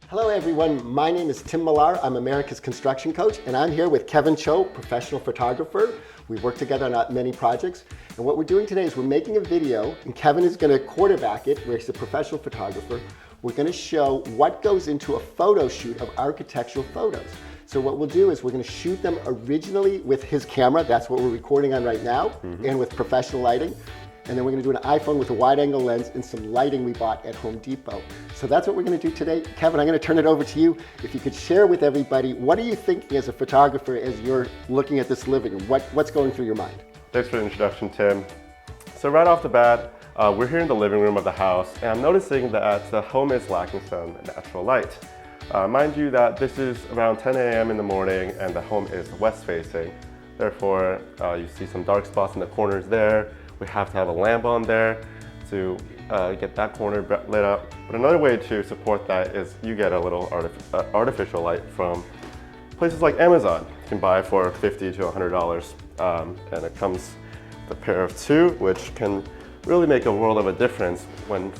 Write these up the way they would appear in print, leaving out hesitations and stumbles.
Hello everyone, my name is Tim Millar. I'm America's construction coach, and I'm here with Kevin Cho, professional photographer. We've worked together on many projects, and what we're doing today is we're making a video, and Kevin is going to quarterback it, where he's a professional photographer. We're going to show what goes into a photo shoot of architectural photos. So what we'll do is we're going to shoot them originally with his camera, that's what we're recording on right now, and with professional lighting. And then we're going to do an iPhone with a wide-angle lens and some lighting we bought at Home Depot. So that's what we're going to do today. Kevin, I'm going to turn it over to you. If you could share with everybody, what are you thinking as a photographer as you're looking at this living room? What's going through your mind? Thanks for the introduction, Tim. So right off the bat, we're here in the living room of the house, and I'm noticing that the home is lacking some natural light. Mind you that this is around 10 a.m. in the morning, and the home is west-facing. Therefore, you see some dark spots in the corners there. We have to have a lamp on there to get that corner lit up. But another way to support that is you get a little artificial light from places like Amazon. You can buy for $50 to $100, and it comes with a pair of two, which can really make a world of a difference when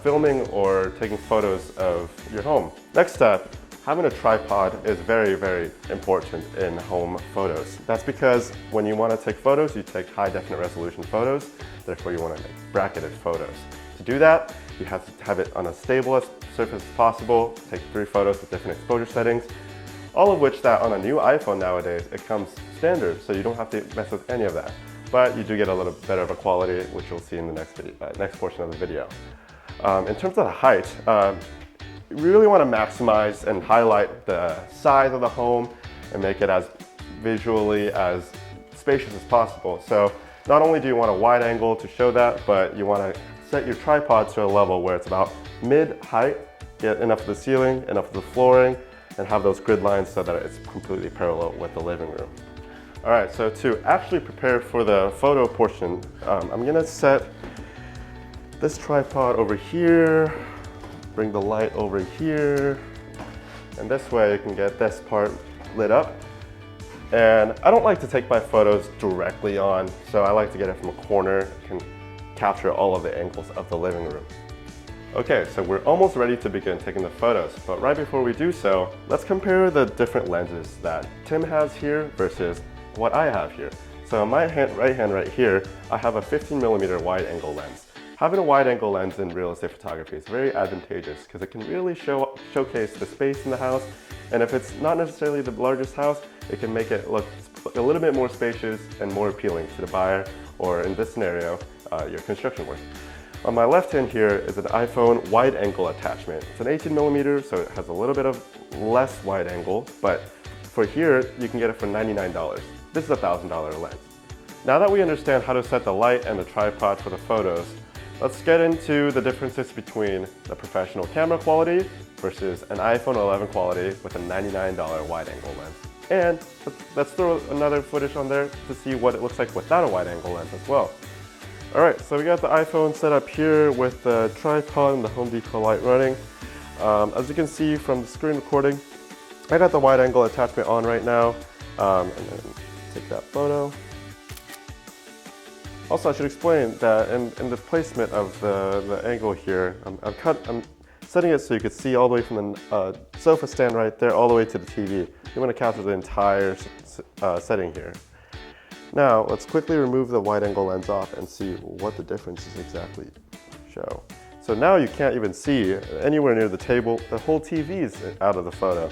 filming or taking photos of your home. Next step, having a tripod is very, very important in home photos. That's because when you want to take photos, you take high definite resolution photos, therefore you want to make bracketed photos. To do that, you have to have it on as stable as surface as possible, take 3 photos with different exposure settings, all of which that on a new iPhone nowadays, it comes standard, so you don't have to mess with any of that. But you do get a little better of a quality, which you'll see in the next portion of the video. In terms of the height, we really want to maximize and highlight the size of the home and make it as visually as spacious as possible. So not only do you want a wide angle to show that, but you want to set your tripod to a level where it's about mid-height, get enough of the ceiling, enough of the flooring, and have those grid lines so that it's completely parallel with the living room. All right, so to actually prepare for the photo portion, I'm gonna set this tripod over here, bring the light over here, and this way you can get this part lit up. And I don't like to take my photos directly on, so I like to get it from a corner, can capture all of the angles of the living room. Okay, so we're almost ready to begin taking the photos, but right before we do so, let's compare the different lenses that Tim has here versus what I have here. So on my right hand right here, I have a 15mm wide angle lens. Having a wide angle lens in real estate photography is very advantageous because it can really showcase the space in the house, and if it's not necessarily the largest house, it can make it look a little bit more spacious and more appealing to the buyer, or in this scenario, your construction work. On my left hand here is an iPhone wide angle attachment. It's an 18mm, so it has a little bit of less wide angle, but for here, you can get it for $99. This is a $1,000 lens. Now that we understand how to set the light and the tripod for the photos, let's get into the differences between the professional camera quality versus an iPhone 11 quality with a $99 wide angle lens. And let's throw another footage on there to see what it looks like without a wide angle lens as well. All right, so we got the iPhone set up here with the tripod and the Home Depot light running. As you can see from the screen recording, I got the wide angle attachment on right now, and then take that photo. Also, I should explain that in the placement of the angle here, I'm setting it so you could see all the way from the sofa stand right there all the way to the TV. You want to capture the entire setting here. Now, let's quickly remove the wide angle lens off and see what the differences exactly show. So now you can't even see anywhere near the table. The whole TV is out of the photo.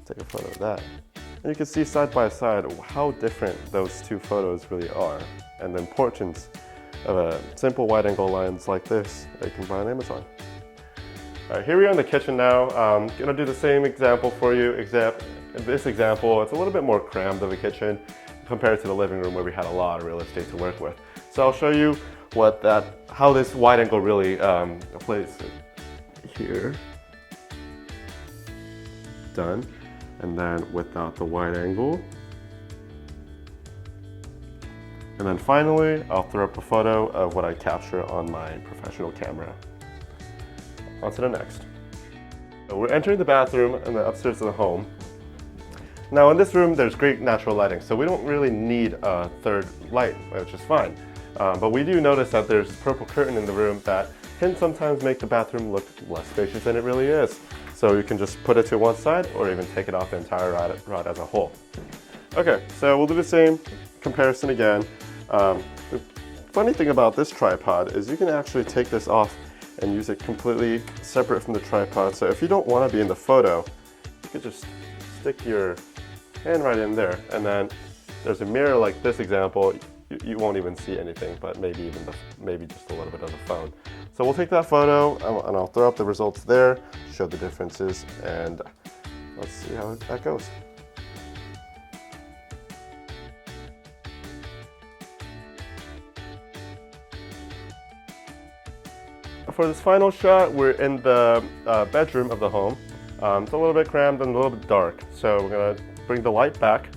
Take a photo of that. And you can see side by side how different those two photos really are, and the importance of a simple wide angle lens like this that you can buy on Amazon. All right, here we are in the kitchen now. I'm gonna do the same example for you, except in this example, it's a little bit more crammed of a kitchen compared to the living room where we had a lot of real estate to work with. So I'll show you how this wide angle really plays here. Done. And then without the wide angle. And then finally, I'll throw up a photo of what I capture on my professional camera. On to the next. So we're entering the bathroom and the upstairs of the home. Now in this room, there's great natural lighting, so we don't really need a third light, which is fine. But we do notice that there's a purple curtain in the room that can sometimes make the bathroom look less spacious than it really is. So you can just put it to one side or even take it off the entire rod as a whole. Okay, so we'll do the same comparison again. The funny thing about this tripod is you can actually take this off and use it completely separate from the tripod. So if you don't want to be in the photo, you could just stick your hand right in there, and then there's a mirror like this example. You won't even see anything, but maybe just a little bit of the phone. So we'll take that photo and I'll throw up the results there, show the differences, and let's see how that goes. For this final shot, we're in the bedroom of the home. It's a little bit cramped and a little bit dark, so we're gonna bring the light back.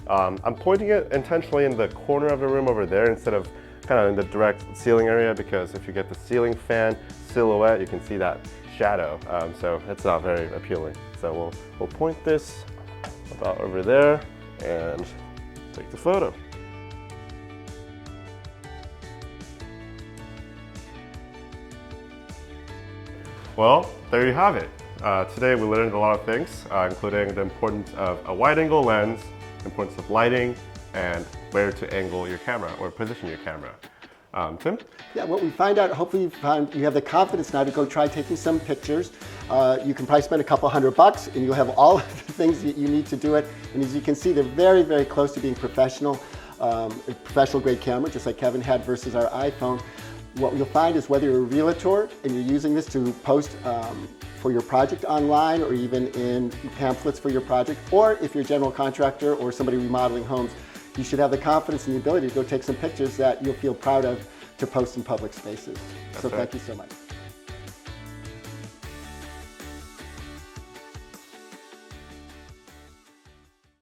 I'm pointing it intentionally in the corner of the room over there instead of kind of in the direct ceiling area, because if you get the ceiling fan silhouette, you can see that shadow, so it's not very appealing. So we'll point this about over there and take the photo. Well, there you have it. Today we learned a lot of things, including the importance of a wide-angle lens, the importance of lighting, and where to angle your camera or position your camera. Tim? Yeah, what we find out, hopefully you have the confidence now to go try taking some pictures. You can probably spend a couple $100 and you'll have all of the things that you need to do it. And as you can see, they're very, very close to being professional, a professional grade camera, just like Kevin had versus our iPhone. What you'll find is whether you're a realtor and you're using this to post for your project online or even in pamphlets for your project, or if you're a general contractor or somebody remodeling homes, you should have the confidence and the ability to go take some pictures that you'll feel proud of to post in public spaces. So thank you so much.